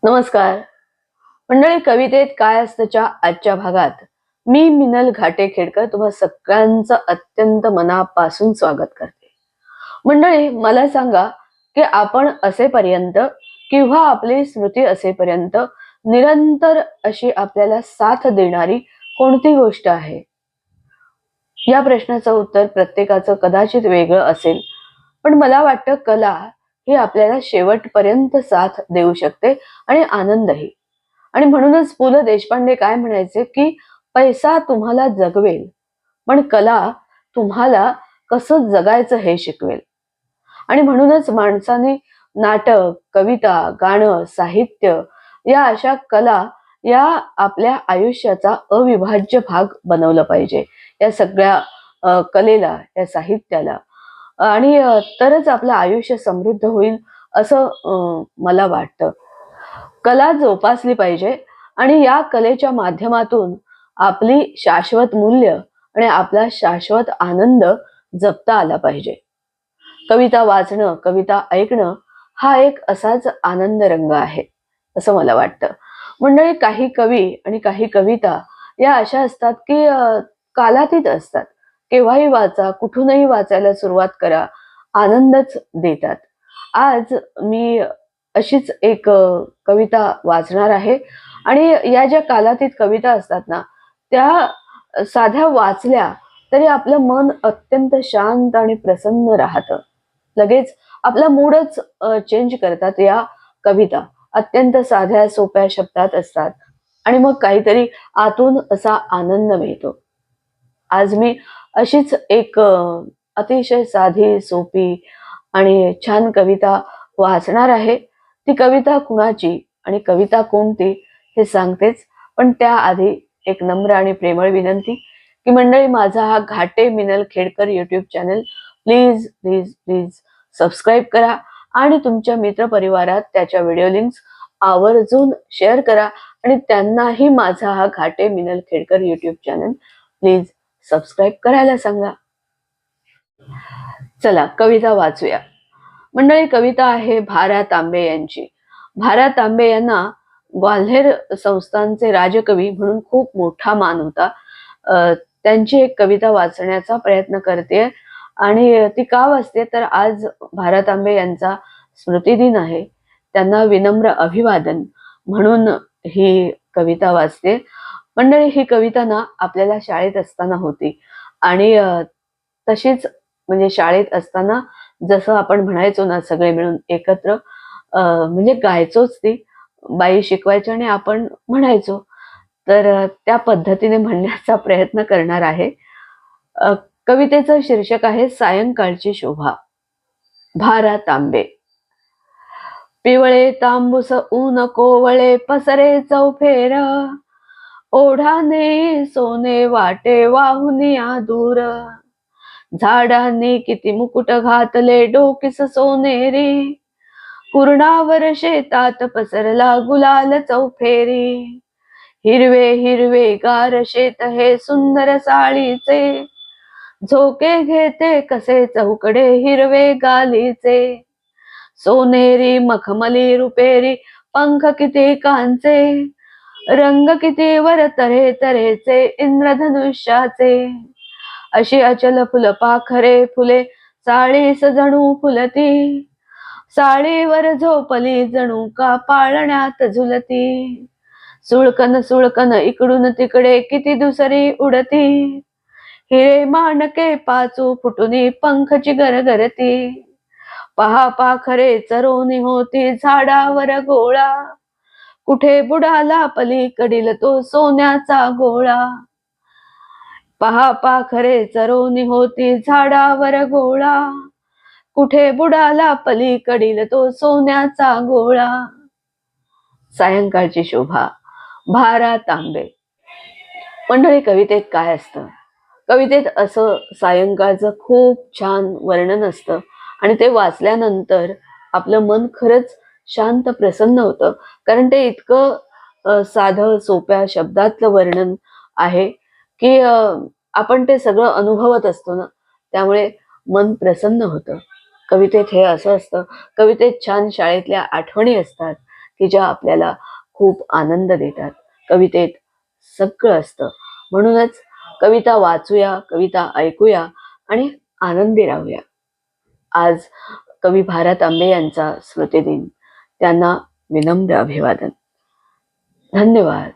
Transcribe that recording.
नमस्कार मंडळी. कवितेत काय असतंच्या आजच्या भागात मी मिनल घाटे-खेडकर तुम्हा सगळ्यांचं अत्यंत मनापासून स्वागत करते. मंडळी, मला सांगा की आपण असेपर्यंत किंवा आपली स्मृती असेपर्यंत निरंतर अशी आपल्याला साथ देणारी कोणती गोष्ट आहे? या प्रश्नाचं उत्तर प्रत्येकाचं कदाचित वेगळं असेल, पण मला वाटतं कला ही आपल्याला शेवटपर्यंत साथ देऊ शकते आणि आनंदही. आणि म्हणूनच पु ल देशपांडे काय म्हणायचे की पैसा तुम्हाला जगवेल, पण कला तुम्हाला कसं जगायचं हे शिकवेल. आणि म्हणूनच माणसाने नाटक, कविता, गाणं, साहित्य या अशा कला या आपल्या आयुष्याचा अविभाज्य भाग बनवलं पाहिजे. या सगळ्या कलेला, या साहित्याला. आणि तरच आपलं आयुष्य समृद्ध होईल असं मला वाटतं. कला जोपासली पाहिजे आणि या कलेच्या माध्यमातून आपली शाश्वत मूल्य आणि आपला शाश्वत आनंद जपता आला पाहिजे. कविता वाचणं, कविता ऐकणं हा एक असाच आनंद रंग आहे असं मला वाटतं. मंडळी, काही कवी आणि काही कविता या अशा असतात की कालातीत असतात. केव्हाही वाचा, कुठूनही वाचायला सुरुवात करा, आनंदच देतात. आज मी अशीच एक कविता वाचणार आहे. आणि या ज्या कालातीत कविता असतात ना, त्या साध्या वाचल्या तरी आपलं मन अत्यंत शांत आणि प्रसन्न राहतं. लगेच आपला मूडच चेंज करतात या कविता. अत्यंत साध्या सोप्या शब्दात असतात आणि मग काहीतरी आतून असा आनंद मिळतो. आज मी अशीच एक अतिशय साधी, सोपी आणि छान कविता वाचणार आहे. ती कविता कुणाची आणि कविता कोणती हे सांगतेच, पण त्याआधी एक नम्र आणि प्रेमळ विनंती की मंडळी, माझा हा Ghate Minal Khedkar YouTube channel please please please subscribe करा आणि तुमच्या मित्रपरिवारात त्याच्या व्हिडिओ लिंक्स आवर्जून शेअर करा आणि त्यांनाही माझा हा Ghate Minal Khedkar YouTube channel please subscribe करायला सांगा. चला कविता वाचूया. मंडळी, कविता आहे भा. तांबे यांची. भा. तांबे यांना ग्वाल्हेर संस्थानचे राजकवी म्हणून खूप मोठा मान होता. त्यांची एक कविता वाचण्याचा प्रयत्न करते आणि ती का वाचते तर आज भा. तांबे यांचा स्मृतिदिन आहे. त्यांना विनम्र अभिवादन म्हणून ही कविता वाचते. मंडळी, ही कविता ना आपल्याला शाळेत असताना होती आणि तशीच म्हणजे शाळेत असताना जसं आपण म्हणायचो ना सगळे मिळून एकत्र, म्हणजे गायचोच ती. बाई शिकवायच्या आणि आपण म्हणायचो. तर त्या पद्धतीने म्हणण्याचा प्रयत्न करणार आहे. कवितेचं शीर्षक आहे सायंकाळची शोभा. भा. तांबे. पिवळे तांबूस ऊन कोवळे पसरे चौफेर, ओढाने सोने वाटे वाहुनिया दूर. झाडांनी किती मुकुट घातले डोकीस सोनेरी, पूर्णावर शेतात पसरला गुलाल चौफेरी. हिरवे हिरवे गार शेत हे सुंदर साळीचे, झोके घेते कसे चौकडे हिरवे गालीचे. सोनेरी मखमली रुपेरी पंख किती कांचे, रंग किती वर तरे तरेचे इंद्रधनुष्याचे. अशी अचल फुलपाखरे फुले साळीस जणू फुलती, साळीवर झोपली जणू का पाळण्यात झुलती. सुळकन सुळकन इकडून तिकडे किती दुसरी उडती, हिरे माणके पाचू फुटुनी पंखची गरगरती. पहा पाखरे चरोनी होती झाडावर गोळा, कुठे बुडाला पलीकडील तो सोन्याचा गोळा. पहा पाखरे चरोनी होती झाडावर गोळा, कुठे बुडाला पलीकडील तो सोन्याचा गोळा. सायंकाळची शोभा. भा. तांबे. मंडळी, कवितेत काय असतं? कवितेत असं सायंकाळचं खूप छान वर्णन असतं आणि ते वाचल्यानंतर आपलं मन खरंच शांत प्रसन्न होतं. कारण ते इतकं साधं सोप्या शब्दातलं वर्णन आहे की आपण ते सगळं अनुभवत असतो ना, त्यामुळे मन प्रसन्न होतं. कवितेत हे असं असतं. कवितेत छान शाळेतल्या आठवणी असतात की ज्या आपल्याला खूप आनंद देतात. कवितेत सगळं असतं. म्हणूनच कविता वाचूया, कविता ऐकूया आणि आनंदी राहूया. आज कवी भारत आंबे यांचा स्मृतिदिन. त्यांना विनम्र अभिवादन. धन्यवाद.